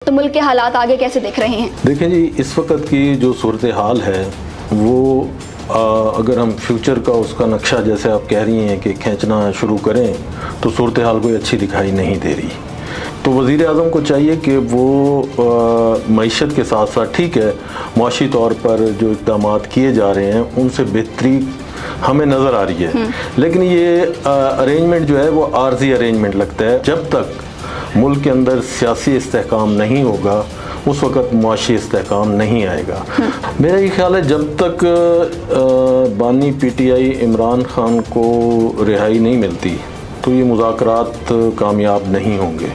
तो मुल्क के हालात आगे कैसे देख रहे हैं? देखें जी, इस वक्त की जो सूरत हाल है वो अगर हम फ्यूचर का उसका नक्शा जैसे आप कह रही हैं कि खींचना शुरू करें तो सूरत हाल कोई अच्छी दिखाई नहीं दे रही। तो वज़ीर आज़म को चाहिए कि वो मईशत के साथ साथ ठीक है मुआशी तौर पर जो इक़दाम किए जा रहे हैं उनसे बेहतरी हमें नज़र आ रही है, लेकिन ये अरेंजमेंट जो है वो आर्जी अरेंजमेंट लगता है। जब तक मुल्क के अंदर सियासी इस्तेहकाम नहीं होगा उस वक़्त मुआशी इस्तेहकाम नहीं आएगा। मेरा ये ख्याल है जब तक बानी PTI इमरान खान को रिहाई नहीं मिलती तो ये मुज़ाकरात कामयाब नहीं होंगे।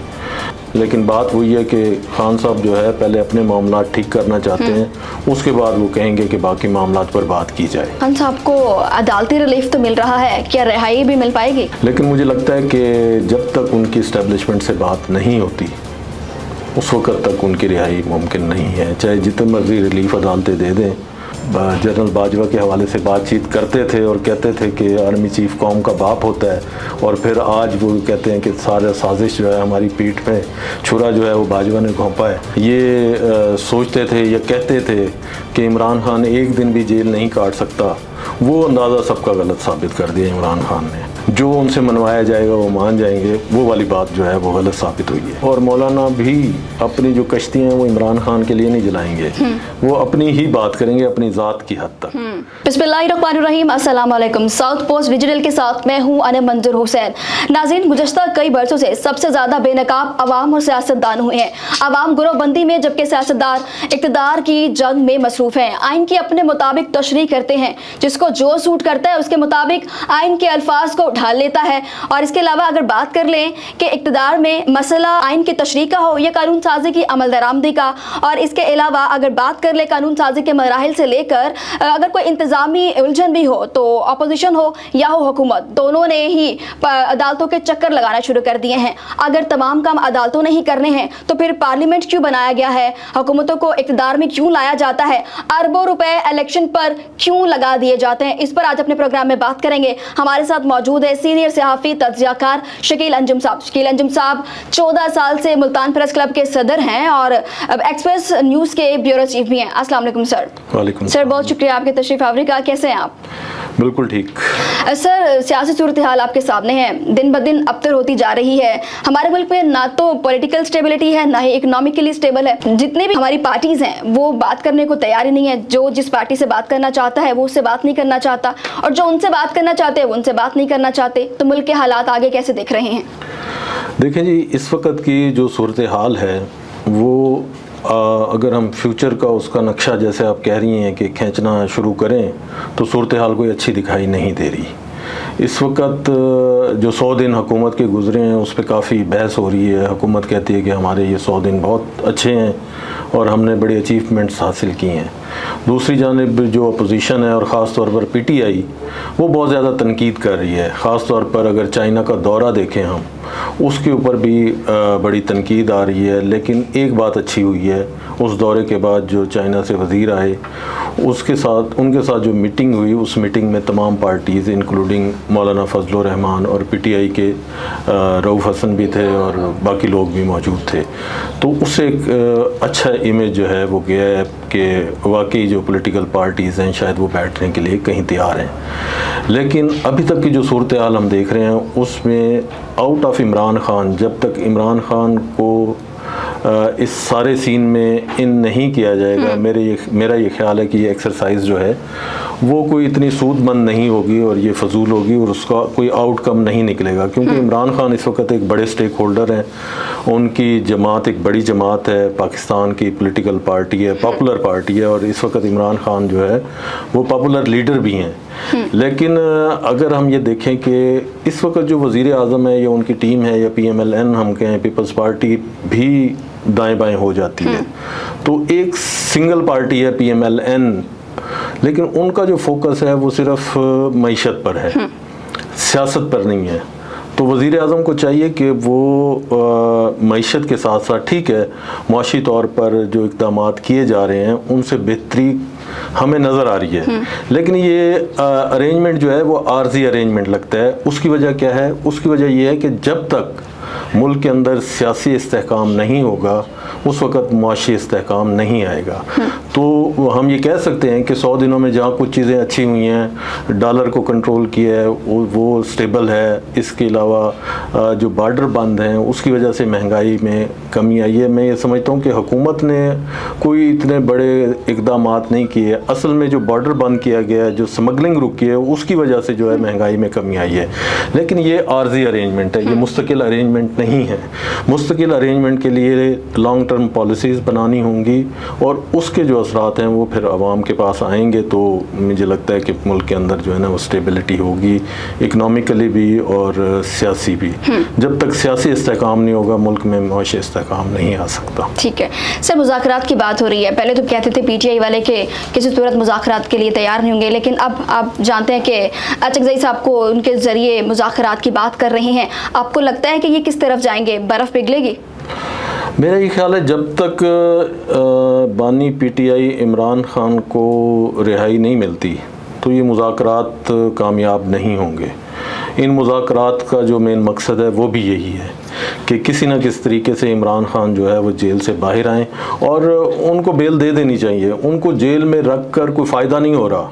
लेकिन बात वही है कि खान साहब जो है पहले अपने मामला ठीक करना चाहते हैं, उसके बाद वो कहेंगे कि बाकी मामलात पर बात की जाए। खान साहब को अदालती रिलीफ तो मिल रहा है, क्या रिहाई भी मिल पाएगी? लेकिन मुझे लगता है कि जब तक उनकी इस्टेब्लिशमेंट से बात नहीं होती उस वक़्त तक उनकी रिहाई मुमकिन नहीं है, चाहे जितने मर्जी रिलीफ अदालतें दे दें। जनरल बाजवा के हवाले से बातचीत करते थे और कहते थे कि आर्मी चीफ कौम का बाप होता है, और फिर आज वो कहते हैं कि सारा साजिश जो है हमारी पीठ पे छुरा जो है वो बाजवा ने घोंपा है। ये सोचते थे या कहते थे कि इमरान खान एक दिन भी जेल नहीं काट सकता। वो अंदाज़ा सबका गलत साबित कर दिया इमरान खान ने। जो उनसे मनवाया जाएगा वो मान जाएंगे, वो वाली बात जो है वो गलत साबित हुई है। और मौलाना भी अपनी जो कश्तियाँ हैं वो इमरान खान के लिए नहीं जलाएंगे, वो अपनी ही बात करेंगे अपनी ज़ात की हद तक। बिस्मिल्लाहिर्रहमानिर्रहीम, अस्सलाम वालेकुम। साउथ पोस्ट डिजिटल के साथ मैं हूँ अने मंजूर हुसैन। नाज़रीन, गुज़श्ता कई बरसों से सबसे ज़्यादा बेनकाब अवाम और सियासतदान हुए हैं। अवाम गुरोबंदी में, जबकि सियासतदार इक़्तिदार की जंग में मसरूफ़ हैं। आइन की अपने मुताबिक तशरीह करते हैं, जिसको जो सूट करता है उसके मुताबिक आइन के अल्फाज को ढाल लेता है। और इसके अलावा अगर बात कर लें कि इक़्तिदार में मसला आइन की तशरीह का हो या कानून साजी की अमल दरामदी का, और इसके अलावा अगर बात कर ले कानून साजी के मराहिल से लेकर अगर कोई इंतजामी उलझन भी हो तो अपोजिशन हो या हो हुकूमत, दोनों ने ही अदालतों के चक्कर लगाना शुरू कर दिए हैं। अगर तमाम काम अदालतों ने ही करने हैं तो फिर पार्लियामेंट क्यों बनाया गया है? हुकूमतों को इक़्तिदार में क्यों लाया जाता है? अरबों रुपए इलेक्शन पर क्यों लगा दिए जाते हैं? इस पर आज अपने प्रोग्राम में बात करेंगे। हमारे साथ मौजूद है सीनियर सहाफ़ी तज्ज़ियाकार शकील अंजुम साहब। शकील अंजुम साहब 14 साल से मुल्तान प्रेस क्लब के सदर हैं और एक्सप्रेस न्यूज़ के ब्यूरो चीफ भी हैं। अस्सलाम वालेकुम सर। वालेकुम सर, बहुत शुक्रिया आपके तशरीफ आवरी का। कैसे हैं आप? बिल्कुल ठीक। सर, सियासी सूरत हाल आपके सामने है, दिन ब दिन अबतर होती जा रही है। हमारे मुल्क में ना तो पॉलिटिकल स्टेबिलिटी है ना ही इकोनॉमिकली स्टेबल है। जितने भी हमारी पार्टीज हैं वो बात करने को तैयार ही नहीं है। जो जिस पार्टी से बात करना चाहता है वो उससे बात नहीं करना चाहता, और जो उनसे बात करना चाहते हैं वो उनसे बात नहीं करना चाहते। तो मुल्क के हालात आगे कैसे देख रहे हैं? देखें जी, इस वक्त की जो सूरत हाल है वो अगर हम फ्यूचर का उसका नक्शा जैसे आप कह रही हैं कि खींचना शुरू करें तो सूरत हाल कोई अच्छी दिखाई नहीं दे रही। इस वक्त जो 100 दिन हुकूमत के गुजरे हैं उस पर काफ़ी बहस हो रही है। हुकूमत कहती है कि हमारे ये 100 दिन बहुत अच्छे हैं और हमने बड़ी अचीवमेंट्स हासिल की हैं। दूसरी जानिब जो अपोजिशन है और ख़ास तौर पर PTI वो बहुत ज़्यादा तनकीद कर रही है। ख़ास तौर पर अगर चाइना का दौरा देखें हम, उसके ऊपर भी बड़ी तनकीद आ रही है। लेकिन एक बात अच्छी हुई है, उस दौरे के बाद जो चाइना से वज़ीर आए उनके साथ जो मीटिंग हुई, उस मीटिंग में तमाम पार्टीज़ इंक्लूडिंग मौलाना फजलुर रहमान और PTI के रऊफ़ हसन भी थे और बाकी लोग भी मौजूद थे। तो उससे एक अच्छा इमेज जो है वो गया है कि वाकई जो पॉलिटिकल पार्टीज़ हैं शायद वो बैठने के लिए कहीं तैयार हैं। लेकिन अभी तक की जो सूरत हाल हम देख रहे हैं उसमें आउट ऑफ इमरान खान, जब तक इमरान खान को इस सारे सीन में इन नहीं किया जाएगा, मेरा ये ख्याल है कि ये एक्सरसाइज जो है वो कोई इतनी सूदमंद नहीं होगी और ये फजूल होगी और उसका कोई आउटकम नहीं निकलेगा। क्योंकि इमरान खान इस वक्त एक बड़े स्टेक होल्डर हैं, उनकी जमात एक बड़ी जमात है, पाकिस्तान की पॉलिटिकल पार्टी है, पॉपुलर पार्टी है, और इस वक्त इमरान खान जो है वो पॉपुलर लीडर भी हैं। लेकिन अगर हम ये देखें कि इस वक्त जो वज़ीर आज़म है या उनकी टीम है या PMLN हम कहें, पीपल्स पार्टी भी दाएं बाएं हो जाती है। तो एक सिंगल पार्टी है PMLN, लेकिन उनका जो फोकस है वो सिर्फ मईशत पर है, सियासत पर नहीं है। तो वज़ीर आज़म को चाहिए कि वो मईशत के साथ साथ ठीक है मुआशी तौर पर जो इक़दाम किए जा रहे हैं उनसे बेहतरी हमें नज़र आ रही है, लेकिन ये अरेंजमेंट जो है वो आर्जी अरेंजमेंट लगता है। उसकी वजह क्या है? उसकी वजह ये है कि जब तक मुल्क के अंदर सियासी इस्तेहकाम नहीं होगा, उस वक़्त मुआशी इस्तेहकाम नहीं आएगा। तो हम ये कह सकते हैं कि 100 दिनों में जहाँ कुछ चीज़ें अच्छी हुई हैं, डॉलर को कंट्रोल किया है, वो स्टेबल है। इसके अलावा जो बॉर्डर बंद हैं उसकी वजह से महंगाई में कमी आई है। मैं ये समझता हूँ कि हुकूमत ने कोई इतने बड़े इकदाम नहीं किए। असल में जो बॉर्डर बंद किया गया है, जो स्मगलिंग रुकी है, उसकी वजह से जो है महंगाई में कमी आई है। लेकिन ये आर्जी अरेंजमेंट है, ये मुस्तकिल अरेंजमेंट नहीं है। मुस्तकिल अरेंजमेंट के लिए लॉन्ग टर्म पॉलिसीज़ बनानी होंगी और उसके जो असरात हैं वो फिर आवाम के पास आएंगे। तो मुझे लगता है कि मुल्क के अंदर जो है ना वो स्टेबिलिटी होगी, इकनॉमिकली भी और सियासी भी। जब तक सियासी इस्तेहकाम नहीं होगा, मुल्क में मुआशी इस्तेहकाम नहीं आ सकता। ठीक है सर, मुज़ाकरात की बात हो रही है। पहले तो कहते थे PTI वाले के किसी सूरत मुज़ाकरात के लिए तैयार नहीं होंगे, लेकिन अब आप जानते हैं कि अचकज़ई साहब को उनके ज़रिए मुज़ाकरात की बात कर रहे हैं। आपको लगता है कि ये किस तरफ जाएंगे, बर्फ़ पिघलेगी? मेरा ये ख्याल है जब तक बानी PTI इमरान खान को रिहाई नहीं मिलती तो ये मुज़ाकरात कामयाब नहीं होंगे। इन मुज़ाकरात का जो मेन मकसद है वो भी यही है कि किसी न किसी तरीके से इमरान खान जो है वो जेल से बाहर आएँ और उनको बेल दे देनी चाहिए। उनको जेल में रख कर कोई फ़ायदा नहीं हो रहा,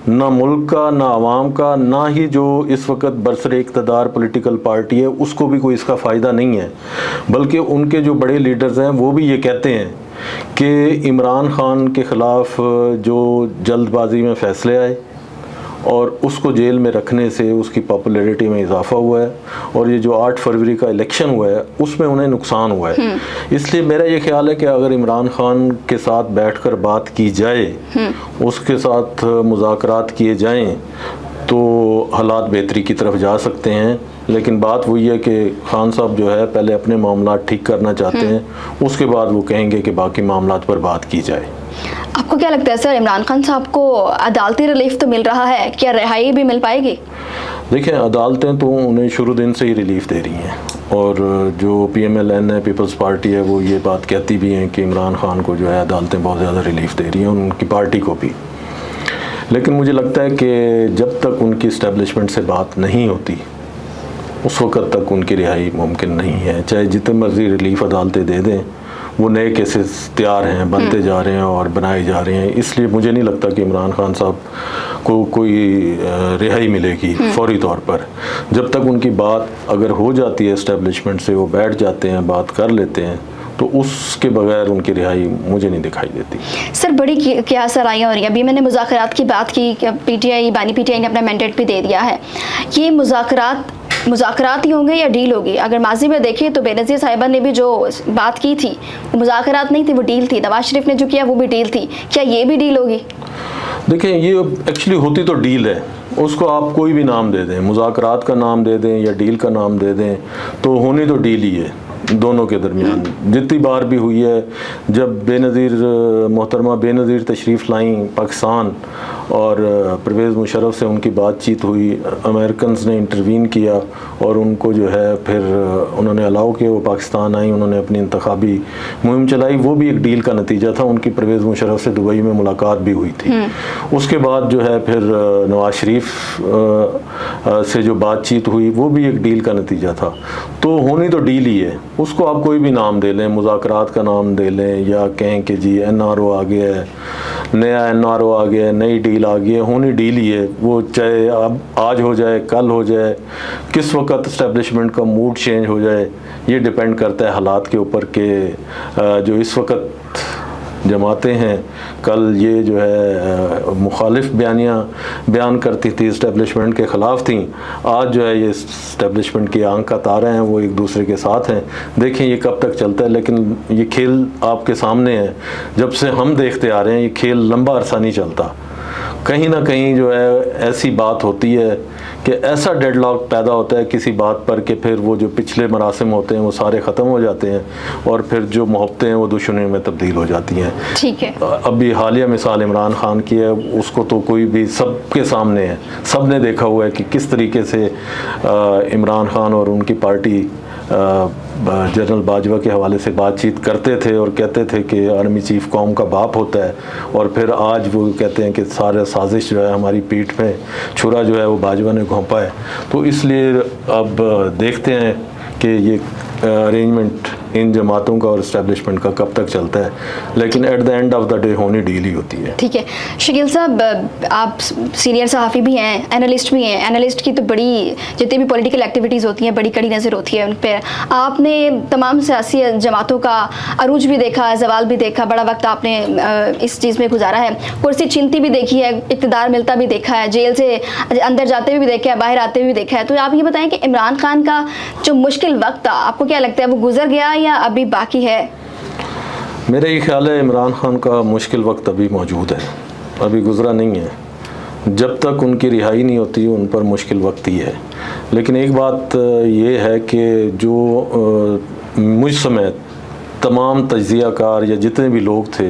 ना मुल्क का, ना आवाम का, ना ही जो इस वक्त बरसरे इक़्तिदार पॉलिटिकल पार्टी है उसको भी कोई इसका फ़ायदा नहीं है। बल्कि उनके जो बड़े लीडर्स हैं वो भी ये कहते हैं कि इमरान खान के ख़िलाफ़ जो जल्दबाजी में फ़ैसले आए और उसको जेल में रखने से उसकी पॉपुलैरिटी में इजाफा हुआ है, और ये जो 8 फरवरी का इलेक्शन हुआ है उसमें उन्हें नुकसान हुआ है। इसलिए मेरा ये ख्याल है कि अगर इमरान खान के साथ बैठकर बात की जाए, उसके साथ मुज़ाकरात किए जाएं, तो हालात बेहतरी की तरफ जा सकते हैं। लेकिन बात वही है कि खान साहब जो है पहले अपने मामला ठीक करना चाहते हैं, उसके बाद वो कहेंगे कि बाकी मामलात पर बात की जाए। आपको क्या लगता है सर, इमरान खान साहब को अदालती रिलीफ तो मिल रहा है, क्या रिहाई भी मिल पाएगी? देखिए, अदालतें तो उन्हें शुरू दिन से ही रिलीफ दे रही हैं, और जो PMLN है, पीपल्स पार्टी है, वो ये बात कहती भी हैं कि इमरान खान को जो है अदालतें बहुत ज़्यादा रिलीफ दे रही हैं, उनकी पार्टी को भी। लेकिन मुझे लगता है कि जब तक उनकी इस्टेब्लिशमेंट से बात नहीं होती उस वक़्त तक उनकी रिहाई मुमकिन नहीं है। चाहे जितने मर्जी रिलीफ अदालतें दे दें, वो नए केसेस तैयार हैं, बनते जा रहे हैं और बनाए जा रहे हैं। इसलिए मुझे नहीं लगता कि इमरान खान साहब को कोई रिहाई मिलेगी फौरी तौर पर। जब तक उनकी बात अगर हो जाती है इस्टेब्लिशमेंट से, वो बैठ जाते हैं, बात कर लेते हैं, तो उसके बगैर उनकी रिहाई मुझे नहीं दिखाई देती। सर, बड़ी क्या सराहियाँ हो रही हैं। अभी मैंने मुज़ाकरात की बात की, PTI बानी PTI ने अपना मैंडेट भी दे दिया है। ये मुज़ाकरात ही होंगे या डील होगी? अगर माजी में देखें तो बेनज़ीर साहिबा ने भी जो बात की थी वो मुज़ाकरात नहीं थी, वो डील थी। नवाज शरीफ ने जो किया वो भी डील थी। क्या ये भी डील होगी? देखें, ये एक्चुअली होती तो डील है, उसको आप कोई भी नाम दे दें, मुज़ाकरात का नाम दे दें या डील का नाम दे दें, तो होनी तो डील ही है दोनों के दरमियान। जितनी बार भी हुई है, जब मोहतरमा बेनज़ीर तशरीफ़ लाई पाकिस्तान और परवेज़ मुशर्रफ से उनकी बातचीत हुई, अमेरिकन ने इंटरवीन किया और उनको जो है फिर उन्होंने अलाउ किया, वो पाकिस्तान आई, उन्होंने अपनी इंतखाबी मुहिम चलाई। वो भी एक डील का नतीजा था। उनकी परवेज़ मुशर्रफ से दुबई में मुलाकात भी हुई थी। उसके बाद जो है फिर नवाज शरीफ से जो बातचीत हुई, वो भी एक डील का नतीजा था। तो होनी तो डील ही है, उसको आप कोई भी नाम दे लें, मुज़ाकरात का नाम दे लें या कहें कि जी NRO आ गया है, नया NRO आ गया है, नई डील आ गई है, होनी डील ही है। वो चाहे अब आज हो जाए, कल हो जाए, किस वक्त इस्टेब्लिशमेंट का मूड चेंज हो जाए, ये डिपेंड करता है हालात के ऊपर के जो इस वक्त जमातें हैं। कल ये जो है मुखालिफ बयान करती थी, इस्टेब्लिशमेंट के ख़िलाफ़ थी। आज जो है ये इस्टेब्लिशमेंट की आंख का तारे हैं, वो एक दूसरे के साथ हैं। देखें ये कब तक चलता है, लेकिन ये खेल आपके सामने है। जब से हम देखते आ रहे हैं, ये खेल लंबा अरसा नहीं चलता। कहीं ना कहीं जो है ऐसी बात होती है कि ऐसा डेडलॉक पैदा होता है किसी बात पर कि फिर वो जो पिछले मरासिम होते हैं वो सारे ख़त्म हो जाते हैं, और फिर जो मोहब्बतें हैं वो दुश्मनी में तब्दील हो जाती हैं। ठीक है, अभी हालिया मिसाल इमरान खान की है, उसको तो कोई भी सबके सामने है, सब ने देखा हुआ है कि किस तरीके से इमरान खान और उनकी पार्टी जनरल बाजवा के हवाले से बातचीत करते थे और कहते थे कि आर्मी चीफ कौम का बाप होता है, और फिर आज वो कहते हैं कि सारा साजिश जो है हमारी पीठ में छुरा जो है वो बाजवा ने घोंपा है। तो इसलिए अब देखते हैं कि ये अरेंजमेंट इन जमातों का और इस्टेब्लिशमेंट का कब तक चलता है, लेकिन at the end of the day होनी डील ही होती है। ठीक है शकील साहब, आप सीनियर सहाफ़ी भी हैं, एनालिस्ट भी हैं। एनालिस्ट की तो बड़ी जितनी भी पॉलिटिकल एक्टिविटीज़ होती हैं बड़ी कड़ी नज़र होती है उन पर। आपने तमाम सियासी जमातों का अरूज भी देखा, जवाल भी देखा, बड़ा वक्त आपने इस चीज़ में गुजारा है, कुर्सी छीनती भी देखी है, इक़्तिदार मिलता भी देखा है, जेल से अंदर जाते हुए भी देखा है, बाहर आते हुए भी देखा है। तो आप ये बताएं कि इमरान खान का जो मुश्किल वक्त था, आपको क्या लगता है वो गुजर गया या अभी बाकी है? मेरा ये ख्याल है इमरान खान का मुश्किल वक्त अभी मौजूद है, अभी गुजरा नहीं है। जब तक उनकी रिहाई नहीं होती उन पर मुश्किल वक्त ही है। लेकिन एक बात ये है कि जो मुझ समेत तमाम तज्ज़ियाकार या जितने भी लोग थे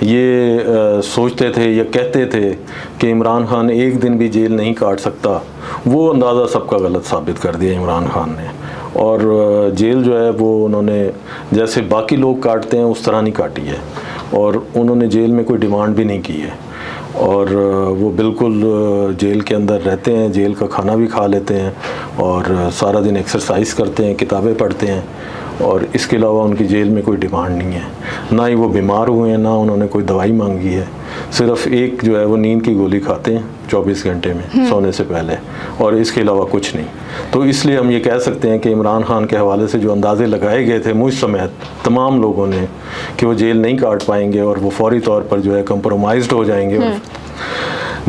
ये सोचते थे या कहते थे कि इमरान खान एक दिन भी जेल नहीं काट सकता, वो अंदाज़ा सबका गलत साबित कर दिया इमरान खान ने। और जेल जो है वो उन्होंने जैसे बाकी लोग काटते हैं उस तरह नहीं काटी है, और उन्होंने जेल में कोई डिमांड भी नहीं की है, और वो बिल्कुल जेल के अंदर रहते हैं, जेल का खाना भी खा लेते हैं और सारा दिन एक्सरसाइज करते हैं, किताबें पढ़ते हैं, और इसके अलावा उनकी जेल में कोई डिमांड नहीं है। ना ही वो बीमार हुए हैं, ना उन्होंने कोई दवाई मांगी है, सिर्फ एक जो है वो नींद की गोली खाते हैं 24 घंटे में सोने से पहले, और इसके अलावा कुछ नहीं। तो इसलिए हम ये कह सकते हैं कि इमरान खान के हवाले से जो अंदाजे लगाए गए थे मुझ समेत तमाम लोगों ने कि वो जेल नहीं काट पाएंगे और वो फौरी तौर पर जो है कंप्रोमाइज्ड हो जाएंगे और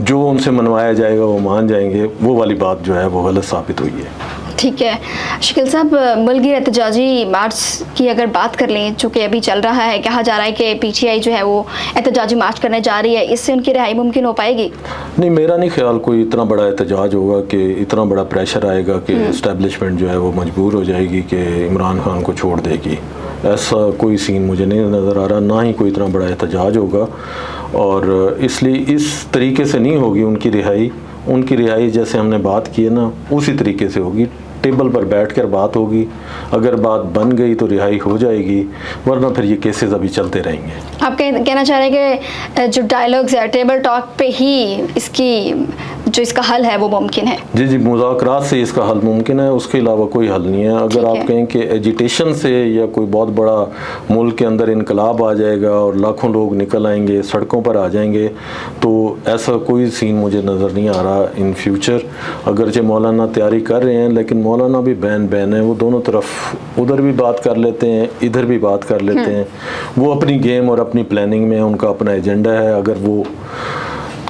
जो उनसे मनवाया जाएगा वो मान जाएंगे, वो वाली बात जो है वो गलत साबित हुई है। ठीक है शकील साहब, मुल्की एहतजाजी मार्च की अगर बात कर लें, चूँकि अभी चल रहा है, कहा जा रहा है कि PTI जो है वो एहतजाजी मार्च करने जा रही है, इससे उनकी रिहाई मुमकिन हो पाएगी? नहीं, मेरा नहीं ख्याल कोई इतना बड़ा एहतजाज होगा कि इतना बड़ा प्रेशर आएगा कि इस्टेब्लिशमेंट जो है वो मजबूर हो जाएगी कि इमरान खान को छोड़ देगी। ऐसा कोई सीन मुझे नहीं नज़र आ रहा, ना ही कोई इतना बड़ा एहतजाज होगा, और इसलिए इस तरीके से नहीं होगी उनकी रिहाई। उनकी रिहाई जैसे हमने बात की है ना, उसी तरीके से होगी, टेबल पर बैठकर बात होगी, अगर बात बन गई तो रिहाई हो जाएगी, वरना फिर ये केसेस अभी चलते रहेंगे। आप कहना चाह रहे हैं कि जो डायलॉग्स है टेबल टॉक पे ही इसका हल है वो मुमकिन है? जी जी, मुज़ाकरात से इसका हल मुमकिन है, उसके अलावा कोई हल नहीं है। अगर आप कहें कि एजिटेशन से या कोई बहुत बड़ा मुल्क के अंदर इनकलाब आ जाएगा और लाखों लोग निकल आएंगे, सड़कों पर आ जाएंगे, तो ऐसा कोई सीन मुझे नज़र नहीं आ रहा इन फ्यूचर। अगरचे मौलाना तैयारी कर रहे हैं, लेकिन मौलाना भी बैन है, वो दोनों तरफ उधर भी बात कर लेते हैं, इधर भी बात कर लेते हैं। वो अपनी गेम और अपनी प्लानिंग में, उनका अपना एजेंडा है। अगर वो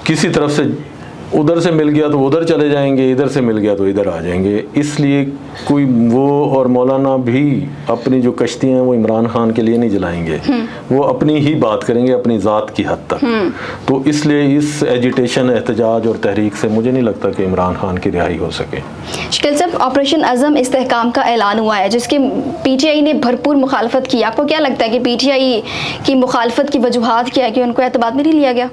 किसी तरफ से उधर से मिल गया तो उधर चले जाएंगे, इधर से मिल गया तो इधर आ जाएंगे। इसलिए कोई वो और मौलाना भी अपनी जो कश्ती हैं वो इमरान खान के लिए नहीं जलाएंगे, वो अपनी ही बात करेंगे अपनी ज़ात की हद तक। तो इसलिए इस एजिटेशन, एहतजाज और तहरीक से मुझे नहीं लगता कि इमरान खान की रिहाई हो सके। शकील साहब, ऑपरेशन अज़म इस्तेहकाम का ऐलान हुआ है जिसकी PTI ने भरपूर मुखालफत की। आपको क्या लगता है कि PTI की मुखालफत की वजूहात क्या है कि उनको एतबार में नहीं लिया गया?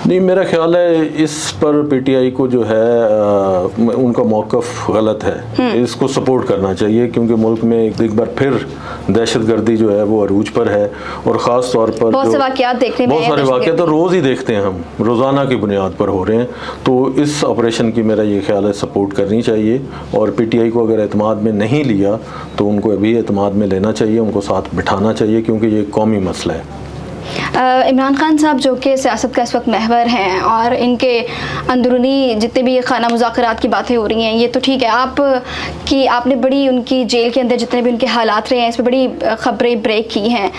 नहीं, मेरा ख्याल है इस पर PTI को जो है उनका मौक़िफ़ गलत है, इसको सपोर्ट करना चाहिए, क्योंकि मुल्क में एक बार फिर दहशतगर्दी जो है वो अरूज पर है, और ख़ास तौर पर बहुत से वाक़यात देखने में, बहुत सारे वाक़यात तो रोज़ ही देखते हैं हम, रोज़ाना की बुनियाद पर हो रहे हैं। तो इस ऑपरेशन की मेरा ये ख्याल है सपोर्ट करनी चाहिए, और PTI को अगर एतमाद में नहीं लिया तो उनको अभी एतमाद में लेना चाहिए, उनको साथ बिठाना चाहिए, क्योंकि ये कौमी मसला है। इमरान खान साहब जो कि सियासत का इस वक्त महवर हैं, और इनके अंदरूनी जितने भी खाना मुज़ाकरात की बातें हो रही हैं, ये तो ठीक है। आपने बड़ी उनकी जेल के अंदर जितने भी उनके हालात रहे हैं इस पर बड़ी ख़बरें ब्रेक की हैं,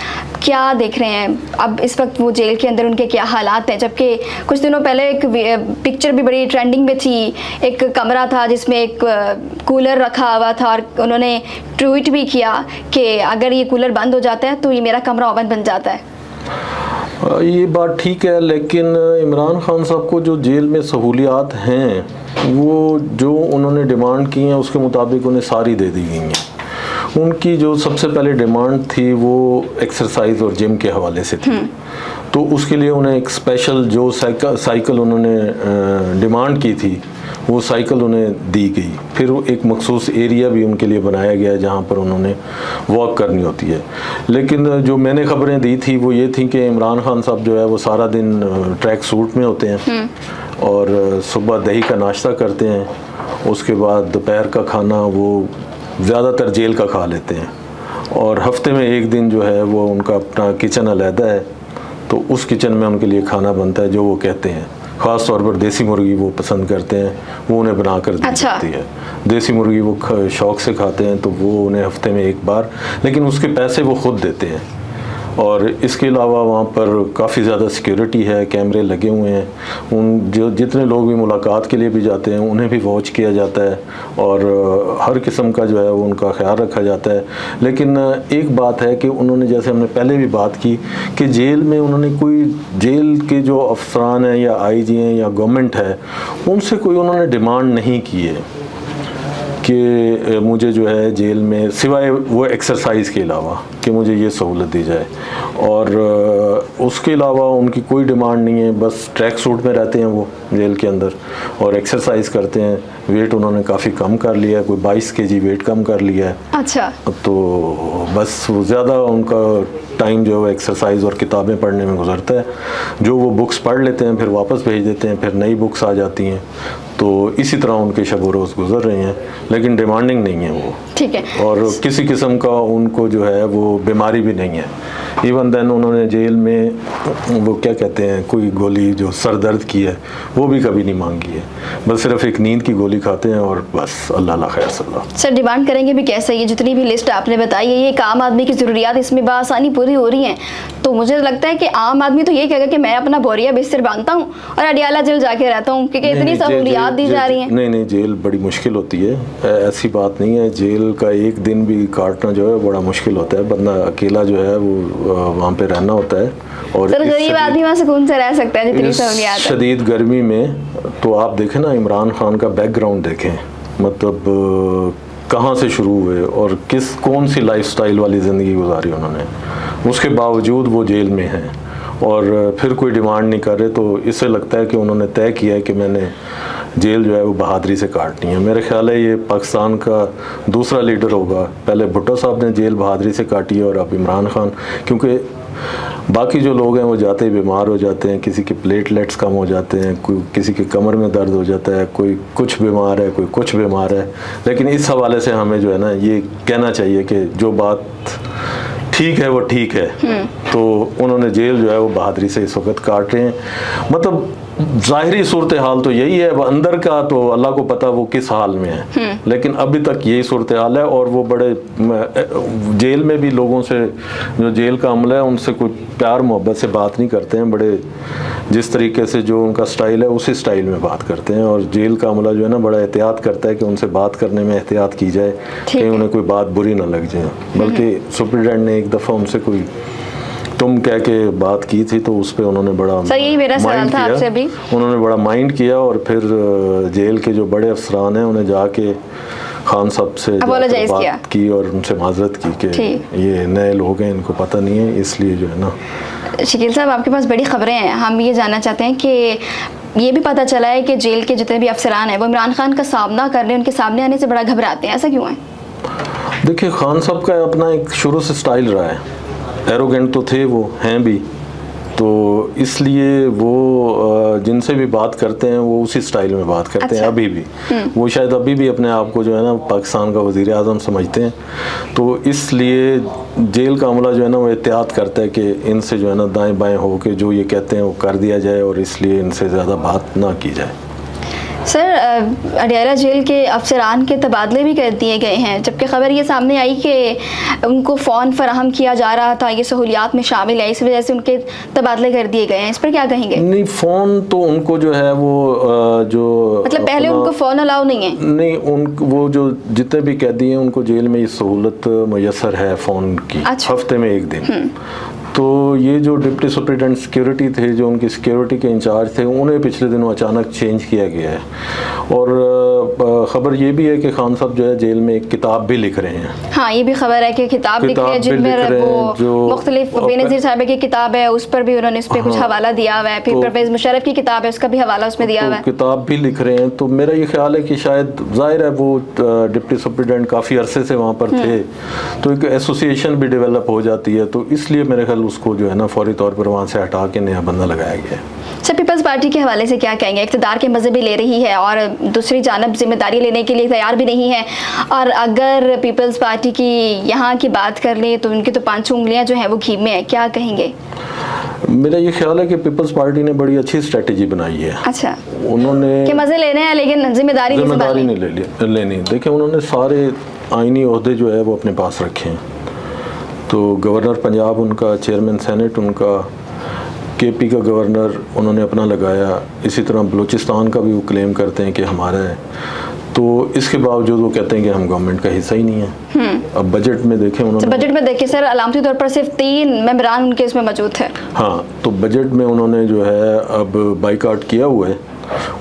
क्या देख रहे हैं अब इस वक्त वो जेल के अंदर उनके क्या हालात हैं? जबकि कुछ दिनों पहले एक पिक्चर भी बड़ी ट्रेंडिंग में थी, एक कमरा था जिसमें एक कूलर रखा हुआ था, और उन्होंने ट्वीट भी किया कि अगर ये कूलर बंद हो जाता है तो ये मेरा कमरा ओवन बन जाता है। ये बात ठीक है, लेकिन इमरान खान साहब को जो जेल में सहूलियात हैं वो जो उन्होंने डिमांड की हैं उसके मुताबिक उन्हें सारी दे दी गई हैं। उनकी जो सबसे पहले डिमांड थी वो एक्सरसाइज और जिम के हवाले से थी, तो उसके लिए उन्हें एक स्पेशल जो साइकिल उन्होंने डिमांड की थी वो साइकिल उन्हें दी गई। फिर एक मखसूस एरिया भी उनके लिए बनाया गया जहाँ पर उन्होंने वॉक करनी होती है। लेकिन जो मैंने खबरें दी थी वो ये थी कि इमरान खान साहब जो है वो सारा दिन ट्रैक सूट में होते हैं, और सुबह दही का नाश्ता करते हैं, उसके बाद दोपहर का खाना वो ज़्यादातर जेल का खा लेते हैं, और हफ्ते में एक दिन जो है वो उनका अपना किचन अलहदा है, तो उस किचन में उनके लिए खाना बनता है जो वो कहते हैं। ख़ास तौर पर देसी मुर्गी वो पसंद करते हैं, वो उन्हें बना कर दी जाती है। देसी मुर्गी वो शौक़ से खाते हैं, तो वो उन्हें हफ्ते में एक बार, लेकिन उसके पैसे वो ख़ुद देते हैं। और इसके अलावा वहाँ पर काफ़ी ज़्यादा सिक्योरिटी है, कैमरे लगे हुए हैं, उन जो जितने लोग भी मुलाकात के लिए भी जाते हैं उन्हें भी वॉच किया जाता है, और हर किस्म का जो है वो उनका ख्याल रखा जाता है। लेकिन एक बात है कि उन्होंने, जैसे हमने पहले भी बात की, कि जेल में उन्होंने कोई, जेल के जो अफसरान हैं या IG हैं या गवर्नमेंट है, उनसे कोई उन्होंने डिमांड नहीं की है कि मुझे जो है जेल में, सिवाय वो एक्सरसाइज के अलावा, कि मुझे ये सहूलत दी जाए, और उसके अलावा उनकी कोई डिमांड नहीं है। बस ट्रैक सूट में रहते हैं वो जेल के अंदर और एक्सरसाइज करते हैं। वेट उन्होंने काफ़ी कम कर लिया है, कोई 22 kg वेट कम कर लिया है। अच्छा। तो बस ज़्यादा उनका टाइम जो है एक्सरसाइज और किताबें पढ़ने में गुजरता है। जो वो बुक्स पढ़ लेते हैं, फिर वापस भेज देते हैं, फिर नई बुक्स आ जाती हैं। तो इसी तरह उनके शब रोज़ गुजर रहे हैं, लेकिन डिमांडिंग नहीं है वो। ठीक है। और किसी किस्म का उनको जो है वो बीमारी भी नहीं है। इवन देन उन्होंने जेल में वो क्या कहते हैं, कोई गोली जो सर दर्द की है वो भी कभी नहीं मांगी है। बस सिर्फ एक नींद की गोली खाते हैं और बस अल्लाह ला खैर सल्ला। सर डिमांड करेंगे भी कैसे? ये जितनी भी लिस्ट आपने बताई है, ये एक आम आदमी की ज़रूरियात इसमें बआसानी पूरी हो रही हैं। तो मुझे लगता है कि आम आदमी तो ये कहेगा कि मैं अपना बोरिया बिस्तर बांधता हूँ और अडियाला जेल जाके रहता हूँ, क्योंकि इतनी सहूलियात दी जा रही हैं। नहीं, जेल बड़ी मुश्किल होती है, ऐसी बात नहीं है। जेल का एक दिन भी काटना जो है बड़ा मुश्किल होता है। बंदा अकेला जो है वो वहाँ पे रहना होता है। और सर गरीब आदमी वहाँ सुकून से रह सकता है जितनी सहूलियात है। शदीद गर्मी में तो आप देखें ना, इमरान खान का बैकग्राउंड देखें, मतलब कहाँ से शुरू हुए और कौन सी लाइफस्टाइल वाली ज़िंदगी गुजारी उन्होंने, उसके बावजूद वो जेल में हैं और फिर कोई डिमांड नहीं कर रहे। तो इससे लगता है कि उन्होंने तय किया है कि मैंने जेल जो है वो बहादुरी से काटनी है। मेरे ख्याल है ये पाकिस्तान का दूसरा लीडर होगा। पहले भुट्टो साहब ने जेल बहादुरी से काटी है और अब इमरान खान, क्योंकि बाकी जो लोग हैं वो जाते ही बीमार हो जाते हैं, किसी के प्लेटलेट्स कम हो जाते हैं, कोई किसी के कमर में दर्द हो जाता है, कोई कुछ बीमार है, कोई कुछ बीमार है। लेकिन इस हवाले से हमें जो है ना ये कहना चाहिए कि जो बात ठीक है वो ठीक है। तो उन्होंने जेल जो है वो बहादुरी से इस वक्त काट रहे हैं। मतलब ज़ाहिरी सूरत हाल तो यही है, वो अंदर का तो अल्लाह को पता वो किस हाल में है, लेकिन अभी तक यही सूरत हाल है। और वो बड़े जेल में भी लोगों से, जो जेल का अमला है उनसे कोई प्यार मोहब्बत से बात नहीं करते हैं। बड़े जिस तरीके से जो उनका स्टाइल है उसी स्टाइल में बात करते हैं। और जेल का अमला जो है ना बड़ा एहतियात करता है कि उनसे बात करने में एहतियात की जाए, कहीं उन्हें कोई बात बुरी ना लग जाए। बल्कि सुपरिटेंडेंट ने एक दफ़ा उनसे कोई तुम कह के बात की थी, तो उस पर उन्होंने बड़ा माइंड किया, उन्होंने बड़ा माइंड किया। और फिर जेल के जो बड़े अफसरान हैं उन्हें जाके खान साहब से बात की और उनसे माजरत की कि ये नए लोग हैं, इनको पता नहीं है, इसलिए जो है ना। शकील साहब आपके पास बड़ी खबरें हैं, हम ये जानना चाहते हैं कि ये भी पता चला है कि जेल के जितने भी अफसरान हैं वो इमरान खान का सामना कर रहे हैं, उनके सामने आने से बड़ा घबराते हैं, ऐसा क्यों है? देखिए, खान साहब का अपना एक शुरू से स्टाइल रहा है, एरोगेंट तो थे, वो हैं भी, तो इसलिए वो जिनसे भी बात करते हैं वो उसी स्टाइल में बात करते हैं। अभी भी वो शायद अभी भी अपने आप को जो है ना पाकिस्तान का वज़ीर आज़म समझते हैं। तो इसलिए जेल का अमला जो है ना वो एहतियात करता है कि इनसे जो है ना दाएं बाएं हो के जो ये कहते हैं वो कर दिया जाए, और इसलिए इनसे ज़्यादा बात ना की जाए। सर अडियाला जेल के अफसरान के तबादले भी कर दिए गए हैं, जबकि खबर ये सामने आई कि उनको फ़ोन फराहम किया जा रहा था, ये सहूलियात में शामिल है, इस वजह से उनके तबादले कर दिए गए हैं। इस पर क्या कहेंगे? नहीं, फ़ोन तो उनको जो है वो जो मतलब पहले उनको फ़ोन अलाउ नहीं है? नहीं, वो जो जितने भी कैदी हैं उनको जेल में ये सहूलत मुयसर है फ़ोन की। अच्छा। हफ्ते में एक दिन। तो ये जो डिप्टी सुपरिटेंडेंट सिक्योरिटी थे, जो उनकी सिक्योरिटी के इंचार्ज थे, उन्हें पिछले दिनों अचानक चेंज किया गया है। और ख़बर ये भी है कि खान साहब जो है जेल में एक किताब भी लिख रहे हैं। हाँ, ये भी खबर है कि किताब लिख रहे हैं, जिनमें वो जो मुख्तलिफ बेनज़ीर साहब की किताब है उस पर भी उन्होंने इस पर कुछ हवाला दिया हुआ है। फिर परवेज़ मुशर्रफ की किताब है, उसका भी हवाला उसमें दिया हुआ है। किताब भी लिख रहे हैं। तो मेरा ये ख्याल है कि शायद ज़ाहिर है वो डिप्टी सुपरिटेंडेंट काफ़ी अरसे से वहाँ पर थे, तो एक एसोसिएशन भी डेवलप हो जाती है। तो इसलिए मेरे ख्याल उसको जो है ना फौरी तौर पर वहाँ से हटा के नया बंदा लगाया गया है। सर, पीपल्स पार्टी के हवाले से क्या कहेंगे? इक़्तिदार के मज़े भी ले रही है और दूसरी जानब जिम्मेदारी लेने के लिए तैयार भी नहीं है, और अगर पीपल्स पार्टी की यहाँ की बात कर लें तो उनकी तो 5 उंगलियाँ जो हैं वो घी में है, क्या कहेंगे? मेरा ये ख्याल है कि पीपल्स पार्टी ने बड़ी अच्छी स्ट्रेटेजी बनाई है। अच्छा, उन्होंने कि मज़े लेने हैं लेकिन जिम्मेदारी नहीं लेनी। देखिए, उन्होंने सारे आईनी ओहदे जो है वो अपने पास रखे हैं। तो गवर्नर पंजाब उनका, चेयरमैन सेनेट उनका, केपी का गवर्नर उन्होंने अपना लगाया, इसी तरह बलूचिस्तान का भी वो क्लेम करते हैं कि हमारा है। तो इसके बावजूद वो कहते हैं कि हम गवर्नमेंट का हिस्सा ही नहीं है। अब बजट में देखें उन्होंने, बजट में देखिए सर, अलामती तौर पर सिर्फ 3 मेंबरान उनके इसमें मौजूद थे। हाँ, तो बजट में उन्होंने जो है अब बाइकआउट किया हुआ है।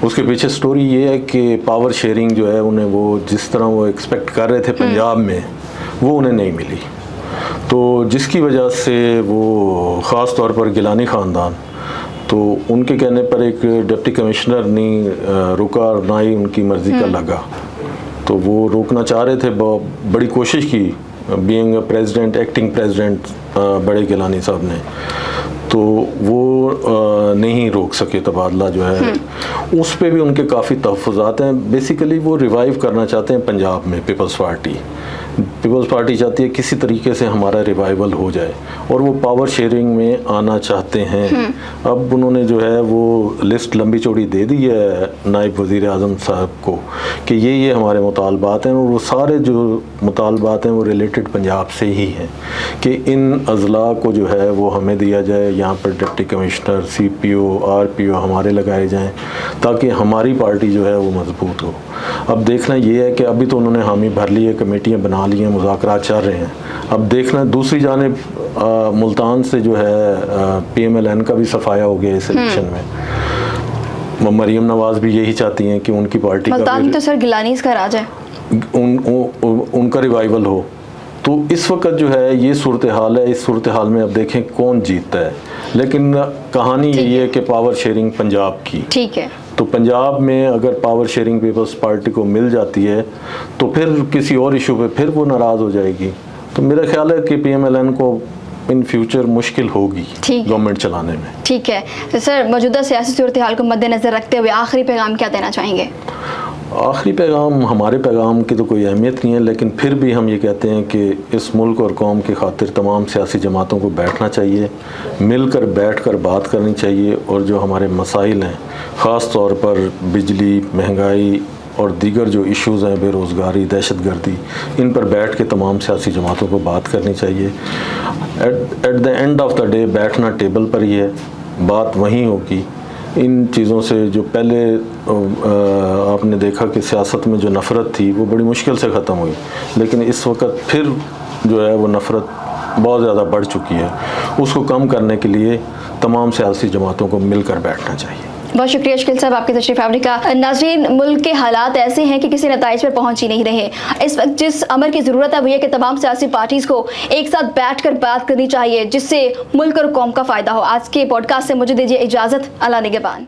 उसके पीछे स्टोरी ये है कि पावर शेयरिंग जो है उन्हें वो जिस तरह वो एक्सपेक्ट कर रहे थे पंजाब में, वो उन्हें नहीं मिली। तो जिसकी वजह से वो ख़ास तौर पर गिलानी ख़ानदान, तो उनके कहने पर एक डिप्टी कमिश्नर नहीं रुका और ना ही उनकी मर्ज़ी का लगा। तो वो रोकना चाह रहे थे, बड़ी कोशिश की बीइंग प्रेसिडेंट, एक्टिंग प्रेसिडेंट बड़े गिलानी साहब ने, तो वो नहीं रोक सके तबादला जो है। उस पे भी उनके काफ़ी तहफ़्फ़ुज़ात हैं। बेसिकली वो रिवाइव करना चाहते हैं पंजाब में। पीपल्स पार्टी चाहती है किसी तरीके से हमारा रिवाइवल हो जाए, और वो पावर शेयरिंग में आना चाहते हैं। अब उन्होंने जो है वो लिस्ट लंबी चौड़ी दे दी है नायब वज़ीर आज़म साहब को कि ये हमारे मुतालबात हैं, और वो सारे जो मुतालबात हैं वो रिलेटेड पंजाब से ही हैं कि इन अज़ला को जो है वो हमें दिया जाए, यहाँ पर डिप्टी कमिश्नर, CPO, RPO हमारे लगाए जाएं, ताकि हमारी पार्टी जो है वो मजबूत हो। अब देखना ये है कि अभी तो उन्होंने हामी भर ली है, कमेटियाँ बना ली हैं, मुज़ाकरात चल रहे हैं। अब देखना दूसरी जानिब मुल्तान से जो है PMLN का भी सफाया हो गया इस इलेक्शन में। मरियम नवाज़ भी यही चाहती हैं कि उनकी पार्टी मुल्तान तो सर गिलानी का राज है, उनका रिवाइवल हो। तो इस वक्त जो है ये सूरत हाल है। इस सूरत हाल में अब देखें कौन जीतता है, लेकिन कहानी यही है कि पावर शेयरिंग पंजाब की, ठीक है। तो पंजाब में अगर पावर शेयरिंग पीपल्स पार्टी को मिल जाती है तो फिर किसी और इशू पे फिर वो नाराज़ हो जाएगी। तो मेरा ख्याल है कि PMLN को इन फ्यूचर मुश्किल होगी गवर्नमेंट चलाने में। ठीक है। तो सर, मौजूदा सियासी सूरत हाल को मद्देनज़र रखते हुए आखिरी पैगाम क्या देना चाहेंगे? आखिरी पैगाम, हमारे पैगाम की तो कोई अहमियत नहीं है, लेकिन फिर भी हम ये कहते हैं कि इस मुल्क और कौम की खातिर तमाम सियासी जमातों को बैठना चाहिए, मिलकर बैठकर बात करनी चाहिए, और जो हमारे मसाइल हैं, ख़ास तौर पर बिजली, महंगाई और दीगर जो इश्यूज़ हैं, बेरोज़गारी, दहशतगर्दी, इन पर बैठ के तमाम सियासी जमातों को बात करनी चाहिए। At the end of the day बैठना टेबल पर ही है, बात वहीं होगी। इन चीज़ों से जो पहले आपने देखा कि सियासत में जो नफ़रत थी वो बड़ी मुश्किल से ख़त्म हुई, लेकिन इस वक्त फिर जो है वो नफ़रत बहुत ज़्यादा बढ़ चुकी है। उसको कम करने के लिए तमाम सियासी जमातों को मिलकर बैठना चाहिए। बहुत शुक्रिया शकील साहब आपके तशरीफ आवरी का। नाज़रीन, मुल्क के हालात ऐसे हैं कि किसी नताइज पर पहुंच ही नहीं रहे। इस वक्त जिस अमर की ज़रूरत है वो ये कि तमाम सियासी पार्टीज़ को एक साथ बैठकर बात करनी चाहिए, जिससे मुल्क और कौम का फ़ायदा हो। आज के पॉडकास्ट से मुझे दीजिए इजाज़त। अल्लाह निगहबान।